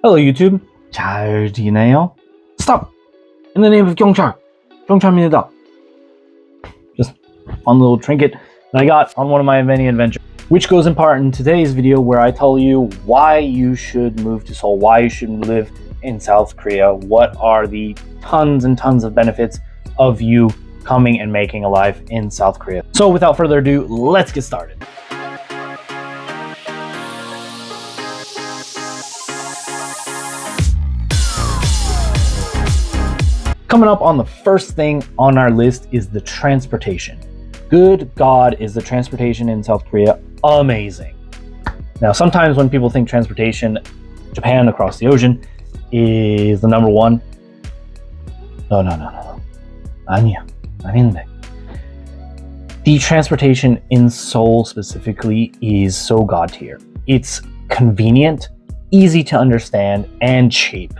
Hello YouTube. 잘 지내요? Stop! In the name of 경찰. 경찰입니다. Just fun little trinket that I got on one of my many adventures, which goes in part in today's video where I tell you why you should move to Seoul, why you should live in South Korea, what are the tons and tons of benefits of you coming and making a life in South Korea. So without further ado, let's get started. Coming up on the first thing on our list is the transportation. Good God, is the transportation in South Korea amazing. Now, sometimes when people think transportation, Japan across the ocean is the number one. No. 아니야, 아닌데. The transportation in Seoul specifically is so god tier. It's convenient, easy to understand, and cheap.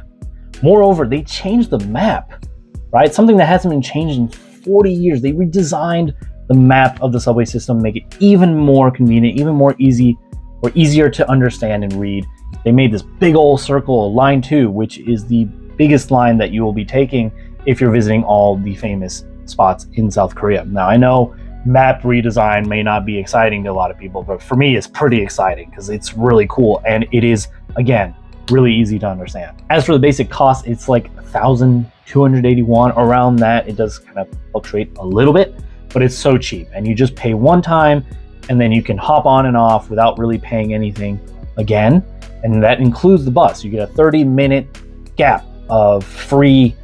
Moreover, they changed the map. Right? Something that hasn't been changed in 40 years. They redesigned the map of the subway system, make it even more convenient, even more easy or easier to understand and read. They made this big old circle, line 2, which is the biggest line that you will be taking if you're visiting all the famous spots in South Korea. Now, I know map redesign may not be exciting to a lot of people, but for me, it's pretty exciting because it's really cool and it is, again, really easy to understand. As for the basic cost, it's like 1,281 around that. It does kind of fluctuate a little bit, but it's so cheap and you just pay one time and then you can hop on and off without really paying anything again. And that includes the bus. You get a 30-minute gap of free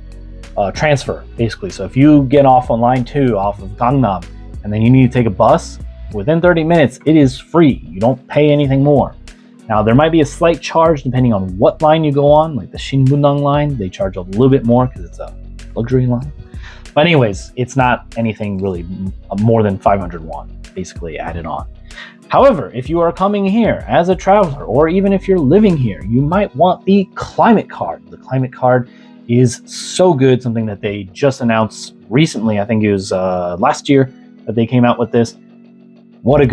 transfer, basically. So if you get off on line 2 off of Gangnam and then you need to take a bus, within 30 minutes, it is free. You don't pay anything more. Now, there might be a slight charge depending on what line you go on, like the Shinbundang line. They charge a little bit more because it's a luxury line. But anyways, it's not anything really more than 500 won, basically added on. However, if you are coming here as a traveler, or even if you're living here, you might want the climate card. The climate card is so good, something that they just announced recently. I think it was last year that they came out with this. What a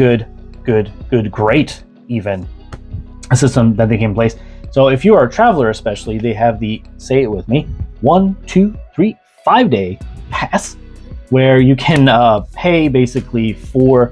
great even a system that they can place. So if you are a traveler especially, they have the, say it with me, 1, 2, 3, 5-day pass, where you can pay basically for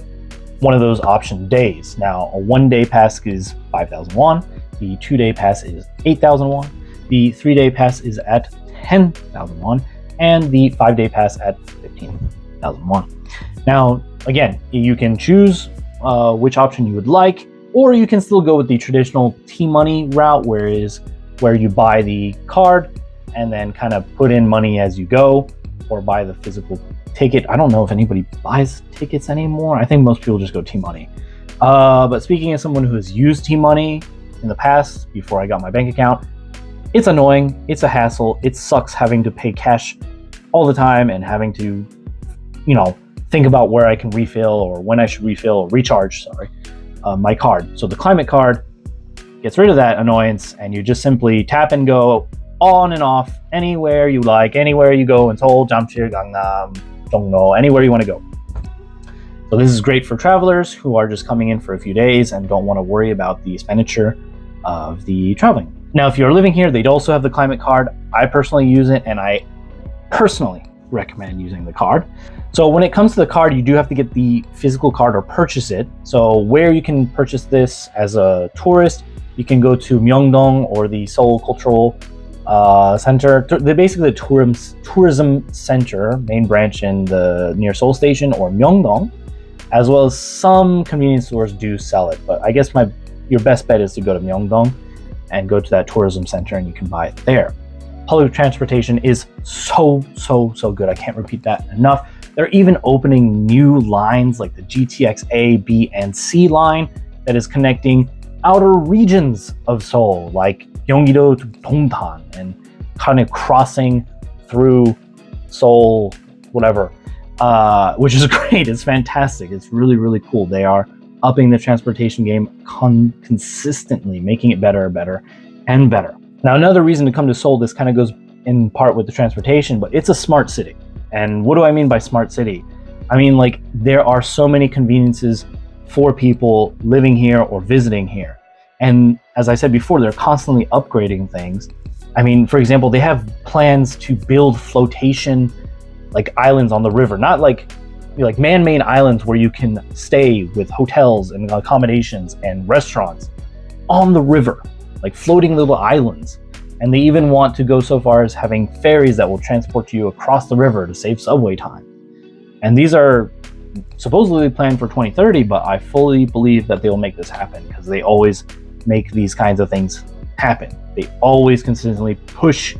one of those option days. Now, a 1-day pass is 5,000 won, the 2-day pass is 8,000 won, the 3-day pass is at 10,000 won, and the 5-day pass at 15,000 won. Now, again, you can choose which option you would like, or you can still go with the traditional T-money route, where you buy the card and then kind of put in money as you go, or buy the physical ticket. I don't know if anybody buys tickets anymore. I think most people just go T-money. But speaking as someone who has used T-money in the past, before I got my bank account, it's annoying, it's a hassle, it sucks having to pay cash all the time and having to, think about where I can refill or when I should refill or recharge, my card. So the climate card gets rid of that annoyance and you just simply tap and go on and off anywhere you like, anywhere you go in Seoul, Jamsil, Gangnam, Dongno, anywhere you want to go. So this is great for travelers who are just coming in for a few days and don't want to worry about the expenditure of the traveling. Now, if you're living here, they'd also have the climate card. I personally use it and I personally recommend using the card. So when it comes to the card, you do have to get the physical card or purchase it. So where you can purchase this as a tourist, you can go to Myeongdong or the Seoul Cultural Center. They're basically the tourism center, main branch near Seoul Station or Myeongdong, as well as some convenience stores do sell it. But I guess your best bet is to go to Myeongdong and go to that tourism center and you can buy it there. Public transportation is so good. I can't repeat that enough. They're even opening new lines like the GTX A, B, and C line that is connecting outer regions of Seoul, like Gyeonggi-do to Dongtan, and kind of crossing through Seoul, whatever, which is great. It's fantastic. It's really cool. They are upping the transportation game consistently, making it better and better. Now, another reason to come to Seoul, this kind of goes in part with the transportation, but it's a smart city. And what do I mean by smart city? I mean, like, there are so many conveniences for people living here or visiting here. And as I said before, they're constantly upgrading things. I mean, for example, they have plans to build flotation like islands on the river, not like man-made islands where you can stay with hotels and accommodations and restaurants on the river, like floating little islands. And they even want to go so far as having ferries that will transport you across the river to save subway time. And these are supposedly planned for 2030, but I fully believe that they will make this happen because they always make these kinds of things happen. They always consistently push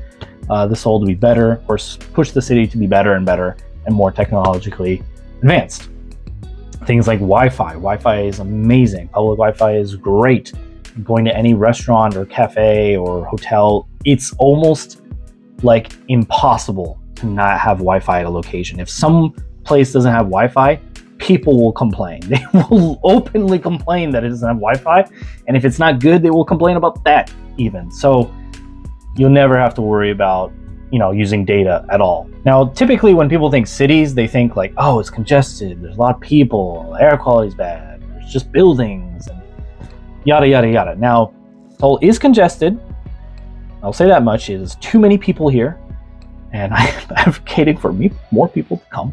the Seoul to be better, or push the city to be better and more technologically advanced. Things like Wi-Fi. Wi-Fi is amazing. Public Wi-Fi is great. Going to any restaurant or cafe or hotel, it's almost like impossible to not have Wi-Fi at a location. If some place doesn't have Wi-Fi, people will complain. They will openly complain that it doesn't have Wi-Fi, and if it's not good, they will complain about that even. So you'll never have to worry about, using data at all. Now, typically when people think cities, they think like, oh, it's congested, there's a lot of people, air quality's bad, there's just buildings, and yada, yada, yada. Now, Seoul is congested. I'll say that much. It is too many people here, and I'm advocating for more people to come.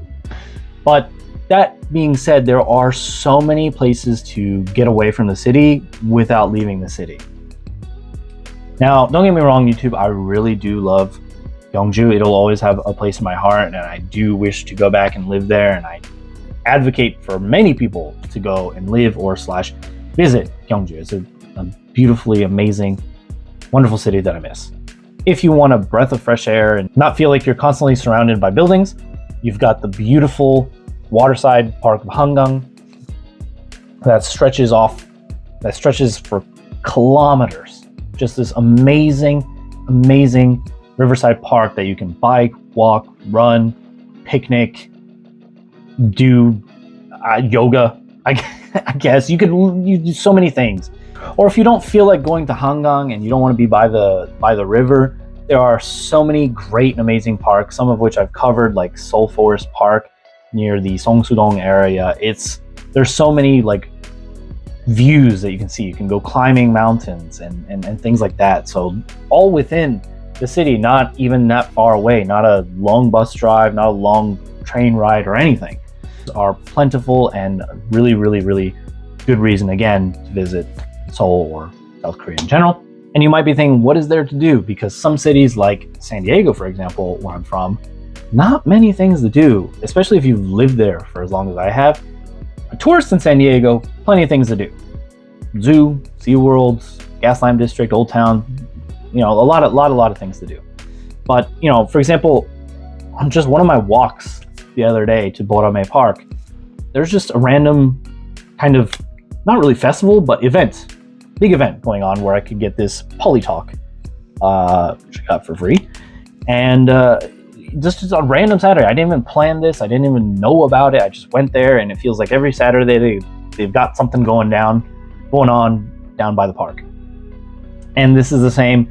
But that being said, there are so many places to get away from the city without leaving the city. Now, don't get me wrong, YouTube, I really do love Gyeongju. It'll always have a place in my heart, and I do wish to go back and live there, and I advocate for many people to go and live or / visit Gyeongju. It's a beautifully amazing, wonderful city that I miss. If you want a breath of fresh air and not feel like you're constantly surrounded by buildings, you've got the beautiful waterside park of Hangang that stretches for kilometers. Just this amazing riverside park that you can bike, walk, run, picnic, do yoga. I guess you do so many things. Or if you don't feel like going to Hangang and you don't want to be by the river, there are so many great and amazing parks, some of which I've covered, like Seoul Forest Park near the Seongsu-dong area. There's so many like views that you can see. You can go climbing mountains and things like that. So all within the city, not even that far away, not a long bus drive, not a long train ride or anything, are plentiful and really, really, really good reason, again, to visit Seoul or South Korea in general. And you might be thinking, what is there to do? Because some cities like San Diego, for example, where I'm from, not many things to do, especially if you've lived there for as long as I have. A tourist in San Diego, plenty of things to do. Zoo, SeaWorld, Gaslamp District, Old Town, a lot of things to do. But, for example, on just one of my walks the other day to Borame Park, there's just a random kind of, not really festival, but big event going on where I could get this Polytalk, which I got for free. And just on random Saturday, I didn't even plan this. I didn't even know about it. I just went there, and it feels like every Saturday they've got something going on down by the park. And this is the same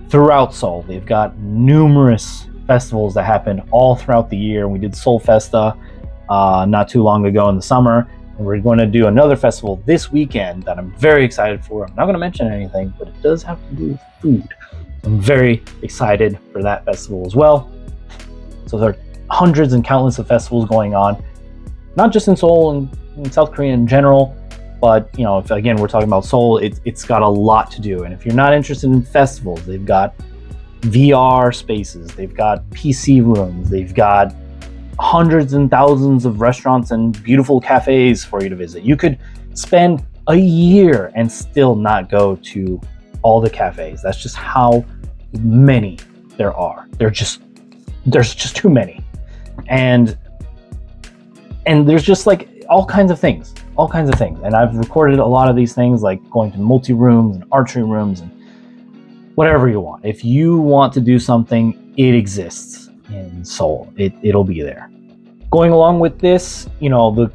throughout Seoul. They've got numerous festivals that happen all throughout the year. We did Seoul Festa not too long ago in the summer, and we're going to do another festival this weekend that I'm very excited for. I'm not going to mention anything, but it does have to do with food. I'm very excited for that festival as well. So there are hundreds and countless of festivals going on, not just in Seoul and in South Korea in general, but if again we're talking about Seoul, it's got a lot to do. And if you're not interested in festivals, they've got VR spaces, they've got PC rooms, they've got hundreds and thousands of restaurants and beautiful cafes for you to visit. You could spend a year and still not go to all the cafes. That's just how many there are. There's just too many. And there's just like all kinds of things. And I've recorded a lot of these things, like going to multi-rooms and archery rooms and whatever you want. If you want to do something, it exists in Seoul. It'll be there. Going along with this, the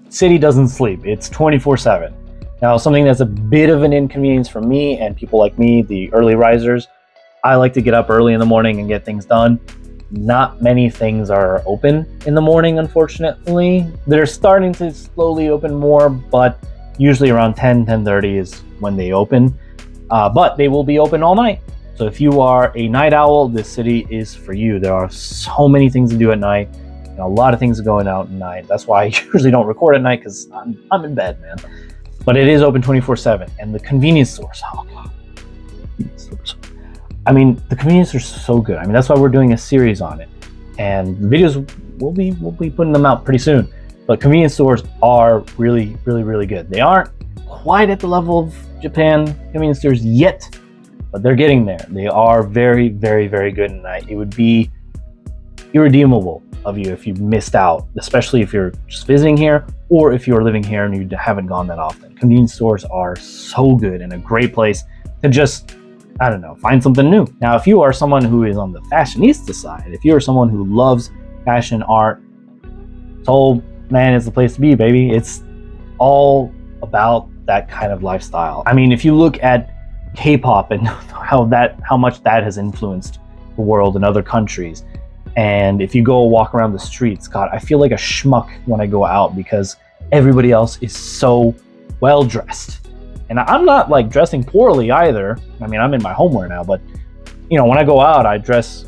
city doesn't sleep. It's 24/7. Now, something that's a bit of an inconvenience for me and people like me, the early risers, I like to get up early in the morning and get things done. Not many things are open in the morning, unfortunately. They're starting to slowly open more, but usually around 10:30 is when they open. but they will be open all night. So if you are a night owl, this city is for you. There are so many things to do at night, and a lot of things going out at night. That's why I usually don't record at night, because I'm in bed, man. But it is open 24/7, and the convenience stores. Oh god, I mean, the convenience stores are so good. I mean, that's why we're doing a series on it, and the videos we'll be putting them out pretty soon. But convenience stores are really, really, really good. They aren't quite at the level of Japan convenience stores yet, but they're getting there. They are very, very, very good, and it would be irredeemable of you if you missed out, especially if you're just visiting here or if you're living here and you haven't gone that often. Convenience stores are so good and a great place to just, I don't know, find something new. Now, if you are someone who is on the fashionista side, if you're someone who loves fashion, art, Seoul, man, is the place to be, baby. It's all about that kind of lifestyle. I mean, if you look at K-pop and how much that has influenced the world and other countries, and if you go walk around the streets, God, I feel like a schmuck when I go out because everybody else is so well dressed. And I'm not like dressing poorly either. I mean, I'm in my homeware now, but you know, when I go out, I dress,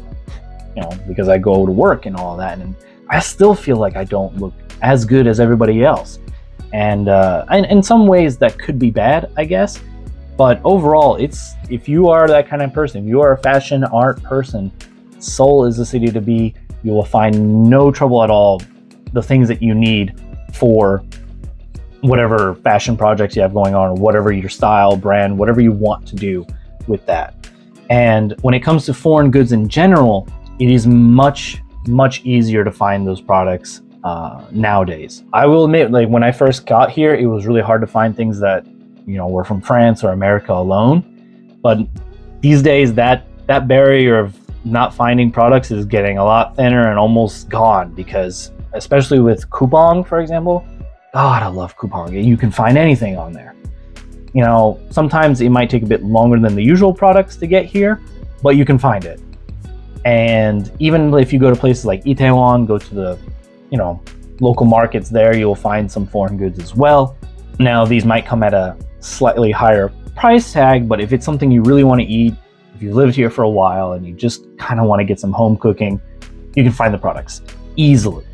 you know, because I go to work and all that, and I still feel like I don't look as good as everybody else. And in some ways that could be bad, I guess. But overall, it's, if you are that kind of person, if you are a fashion art person, Seoul is the city to be. You will find no trouble at all. The things that you need for whatever fashion projects you have going on, or whatever your style, brand, whatever you want to do with that. And when it comes to foreign goods in general, it is much, much easier to find those products nowadays. I will admit, like when I first got here, it was really hard to find things that, you know, were from France or America alone. But these days, that barrier of not finding products is getting a lot thinner and almost gone, because especially with Coupang, for example, God, I love Coupang. You can find anything on there. You know, sometimes it might take a bit longer than the usual products to get here, but you can find it. And even if you go to places like Itaewon, go to the, you know, local markets there, you'll find some foreign goods as well. Now, these might come at a slightly higher price tag, but if it's something you really want to eat, if you've lived here for a while and you just kind of want to get some home cooking, you can find the products easily.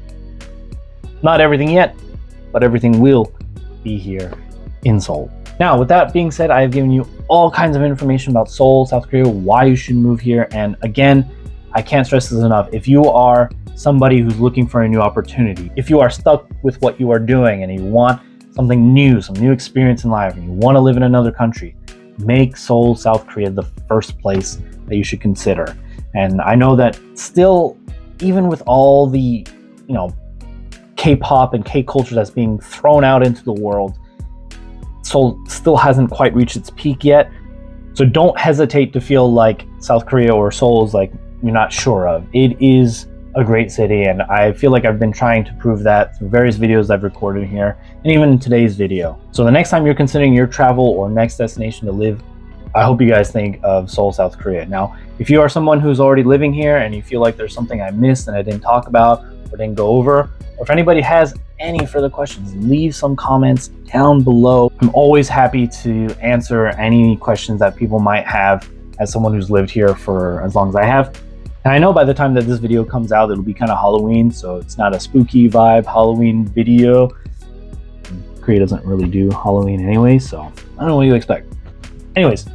Not everything yet, but everything will be here in Seoul. Now, with that being said, I have given you all kinds of information about Seoul, South Korea, why you should move here. And again, I can't stress this enough. If you are somebody who's looking for a new opportunity, if you are stuck with what you are doing and you want something new, some new experience in life, and you want to live in another country, make Seoul, South Korea the first place that you should consider. And I know that still, even with all the, you know, K-pop and K-culture that's being thrown out into the world, Seoul still hasn't quite reached its peak yet. So don't hesitate to feel like South Korea or Seoul is like you're not sure of. It is a great city, and I feel like I've been trying to prove that through various videos I've recorded here, and even in today's video. So the next time you're considering your travel or next destination to live, I hope you guys think of Seoul, South Korea. Now, if you are someone who's already living here and you feel like there's something I missed and I didn't talk about or didn't go over, or if anybody has any further questions, leave some comments down below. I'm always happy to answer any questions that people might have as someone who's lived here for as long as I have. And I know by the time that this video comes out, it'll be kind of Halloween, so it's not a spooky vibe Halloween video. Korea doesn't really do Halloween anyway, so I don't know what you expect. Anyways,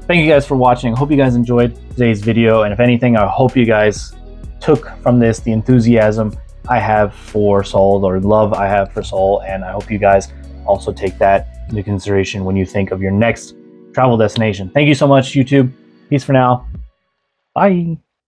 thank you guys for watching. I hope you guys enjoyed today's video, and if anything, I hope you guys took from this the enthusiasm I have for Seoul, or love I have for Seoul, and I hope you guys also take that into consideration when you think of your next travel destination. Thank you so much, YouTube. Peace for now. Bye.